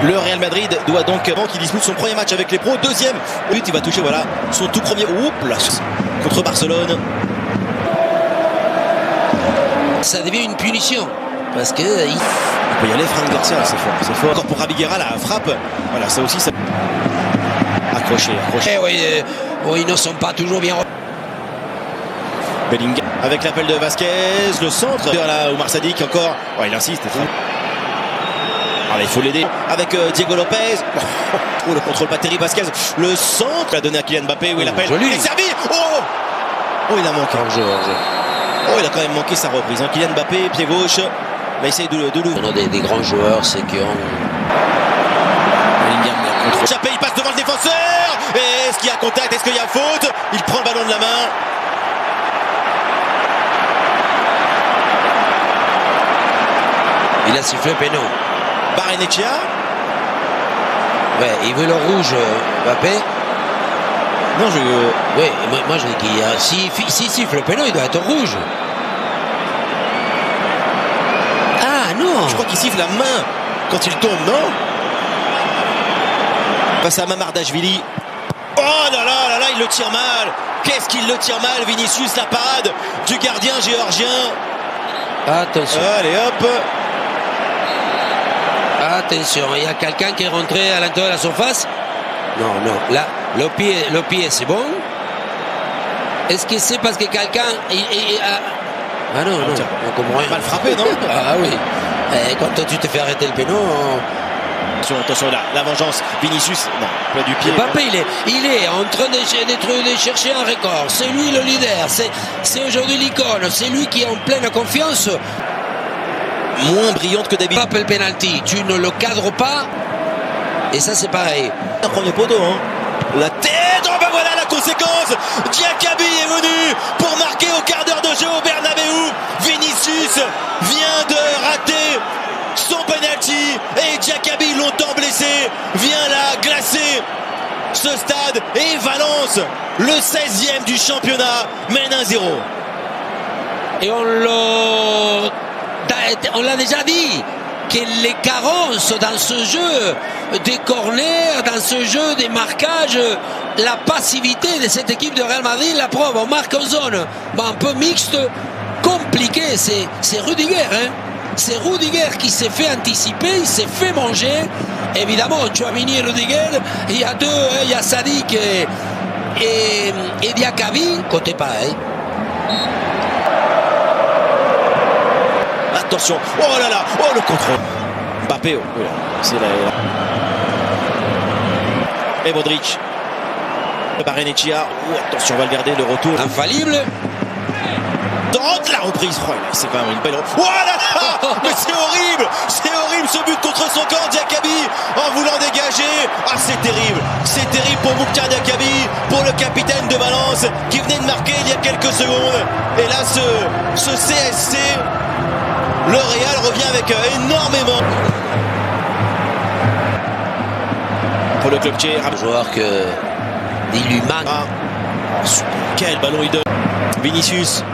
Le Real Madrid doit donc, avant qu'il dispute son premier match avec les pros, deuxième but, il va toucher voilà son tout premier contre Barcelone. Ça devient une punition parce que il peut y aller. Fran Garcia, c'est fort, c'est fort. Encore pour Rabiguera, la frappe, voilà, ça aussi, ça accroché. Oui, ils ne sont pas toujours bien. Bellingham avec l'appel de Vasquez, le centre là, Oumar Sadik encore, il insiste. Alors, il faut l'aider avec Diego Lopez. Oh, le contrôle pas terrible, Vasquez. Le centre a donné à Kylian Mbappé où il appelle. Il est servi. Oh, il a manqué. Il a quand même manqué sa reprise. Kylian Mbappé, pied gauche. Il va essayer de l'ouvrir. On a des grands joueurs, c'est qui ont. Chappé, il passe devant le défenseur. Et est-ce qu'il y a contact? Est-ce qu'il y a faute? Il prend le ballon de la main. Il a sifflé péno. Barrenechea. Ouais, il veut le rouge, Mbappé. Non, Oui, moi je dis qu'il y a. Si siffle le péno, il doit être rouge. Ah non. Je crois qu'il siffle la main quand il tombe, non? Face à Mamardashvili. Oh là là, il le tire mal. Qu'est-ce qu'il le tire mal, Vinicius, la parade du gardien géorgien. Attention. Allez hop. Attention, il y a quelqu'un qui est rentré à l'intérieur de la surface. Non, là, le pied c'est bon. Est-ce que c'est parce que quelqu'un... Ah non, on comprend rien. Mal frappé, non? Ah oui. Et quand tu te fais arrêter le péno... Attention là, la vengeance. Vinicius, non, pas du pied. Mbappé, il est en train de chercher un record. C'est lui le leader. C'est aujourd'hui l'icône. C'est lui qui est en pleine confiance. Moins brillante que d'habitude. Pas le penalty, tu ne le cadres pas. Et ça, c'est pareil. Un premier poteau, hein. La tête, voilà la conséquence. Diakabi est venu pour marquer au quart d'heure de jeu au Bernabéu. Vinicius vient de rater son penalty et Diakabi, longtemps blessé, vient là glacer ce stade. Et Valence, le 16e du championnat, mène 1-0. Et on l'a déjà dit que les carences dans ce jeu des corners, dans ce jeu des marquages, la passivité de cette équipe de Real Madrid, la preuve, on marque en zone un peu mixte, compliqué, c'est Rudiger, hein. C'est Rudiger qui s'est fait anticiper, il s'est fait manger. Évidemment, Tchouaméni et Rudiger, il y a deux, il y a Sadik et Diakabi, côté pareil. Attention, oh là là, oh le contrôle. Mbappé, c'est là. Et Modric. Barrenechea, attention Valverde, le retour. Infallible. Tente la reprise. C'est quand même une belle reprise. Oh là là, mais c'est horrible ce but contre son camp. Diakabi en voulant dégager. C'est terrible pour Mouktar Diakabi, pour le capitaine de Valence qui venait de marquer il y a quelques secondes. Et là ce CSC, le Real revient avec énormément. Pour le club tchèque, Un joueur que il lui manque. Quel ballon il donne. Vinicius.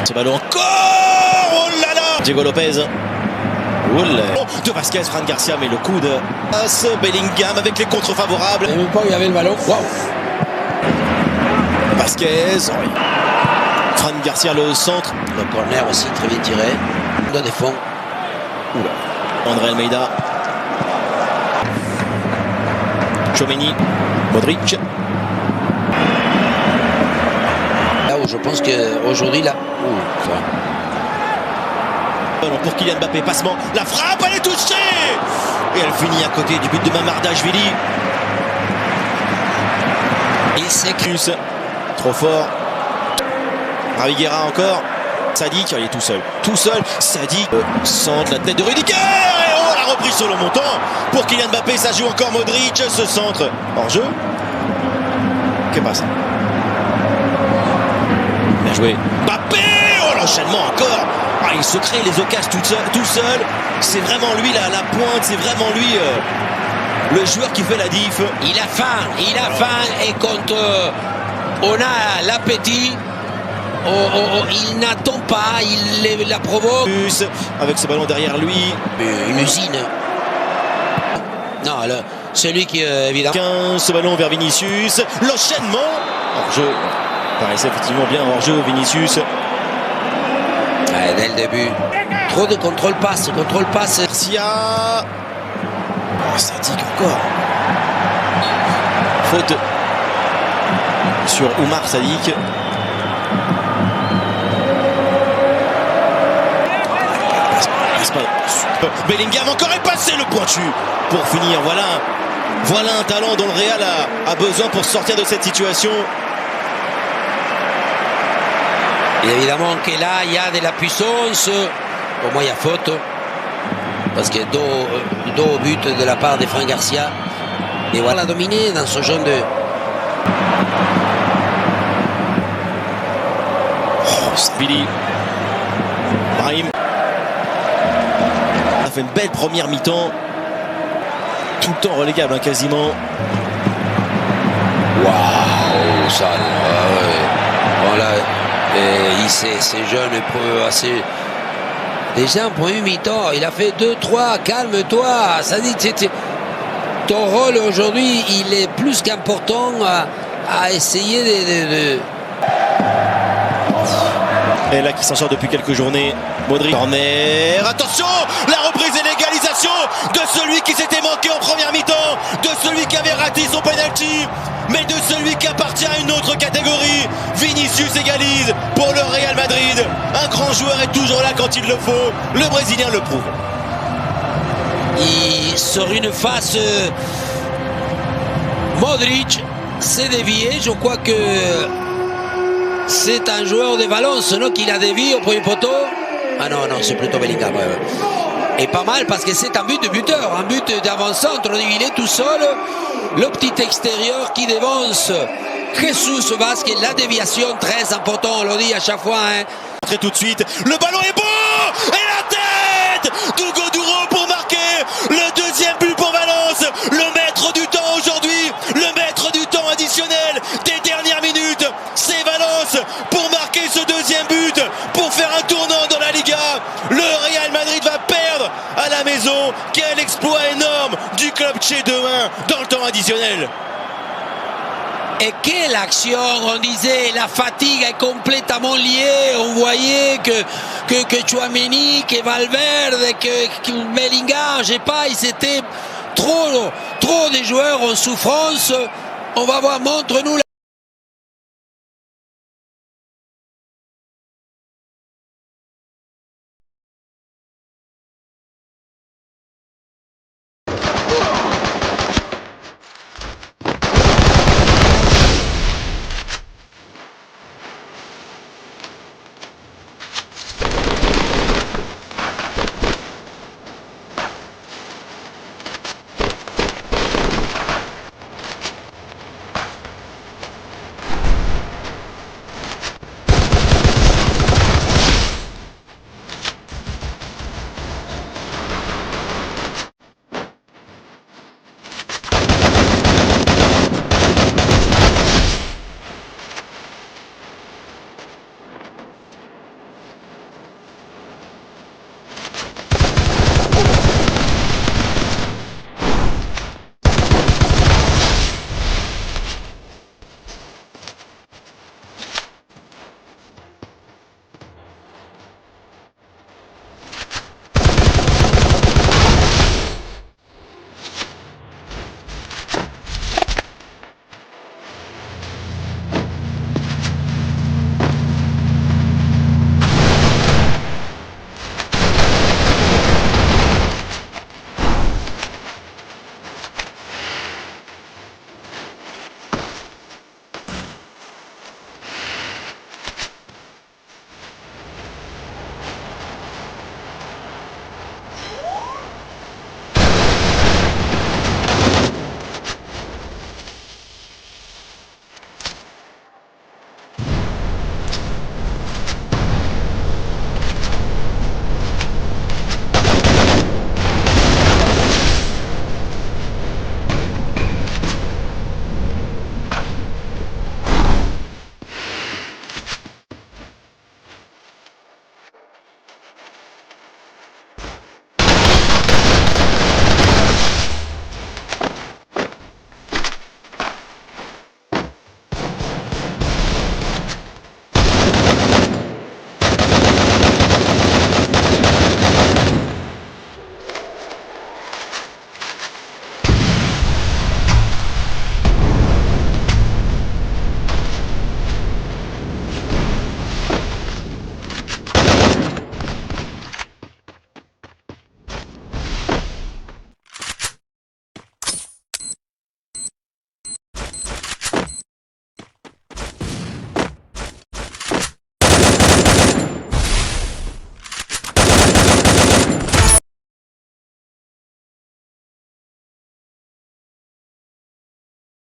Ce ballon encore. Oh là là. Diego Lopez. De Vasquez, Fran Garcia, mais le coup de Bellingham avec les contres favorables. Et même pas, il y avait le ballon. Wow. Vasquez. Fran Garcia, le centre. Le corner aussi très bien tiré. Dans des fonds. André Almeida. Tchouaméni. Modric. Là où je pense qu'aujourd'hui, là. Pour Kylian Mbappé, passement. La frappe, elle est touchée. Et elle finit à côté du but de Mamardashvili. Il s'écluse. Trop fort. Rabiguera encore. Sadik, il est tout seul. Sadik centre la tête de Rudiger. Et la reprise sur le montant pour Kylian Mbappé. Ça joue encore Modric. Ce centre hors jeu. Qu'est-ce qui passe? Bien joué. Mbappé. L'enchaînement encore. Il se crée les occasions tout seul. C'est vraiment lui la pointe. C'est vraiment lui le joueur qui fait la diff. Il a faim. Et quand on a l'appétit, il n'attend pas, il la provoque. Avec ce ballon derrière lui. Une usine. Non, celui qui, évidemment... 15, ce ballon vers Vinicius. L'enchaînement. Hors-jeu. Paraissait effectivement bien hors-jeu, Vinicius. Ouais, dès le début. Trop de contrôle-passe. Garcia. Oh, ça dit encore. Faute sur Oumar Sadiq. Bellingham encore est passé le pointu pour finir. Voilà un talent dont le Real a besoin pour sortir de cette situation. Et évidemment que là, il y a de la puissance. Pour moi, il y a faute. Parce que dos au but de la part de Fran Garcia. Et voilà, dominé dans ce genre de... Billy. Brahim. A fait une belle première mi-temps. Tout le temps relégable, hein, quasiment. Waouh, ça. Voilà. Et ces jeunes assez. Déjà en premier mi-temps, il a fait 2-3. Calme-toi. Ça dit, ton rôle aujourd'hui, il est plus qu'important à essayer de... Et là qui s'en sort depuis quelques journées, Modric. Corner, attention, la reprise et l'égalisation de celui qui s'était manqué en première mi-temps, de celui qui avait raté son penalty, mais de celui qui appartient à une autre catégorie. Vinicius égalise pour le Real Madrid. Un grand joueur est toujours là quand il le faut. Le Brésilien le prouve. Il sur une face, Modric s'est dévié. Je crois que c'est un joueur de Valence, non, qui l'a dévié au premier poteau. Ah non, c'est plutôt Bellingham. Et pas mal parce que c'est un but de buteur, un but d'avant-centre. Il est tout seul. Le petit extérieur qui devance Jesus Vázquez. La déviation, très important, on le dit à chaque fois. Très tout de suite, le ballon est beau. Et la tête d'Hugo Duro pour marquer le deuxième but pour Valence. Le maître du temps aujourd'hui, le maître du temps additionnel des dernières minutes. C'est Valence pour marquer ce deuxième but, pour faire un tournant dans la Liga. Le Real Madrid va perdre à la maison. Quel exploit énorme du club Che 2-1 dans le temps additionnel. Et quelle action, on disait, la fatigue est complètement liée. On voyait que Tchouaméni, que Valverde, que Bellingham, je sais pas, ils étaient trop de joueurs en souffrance. On va voir, montre-nous.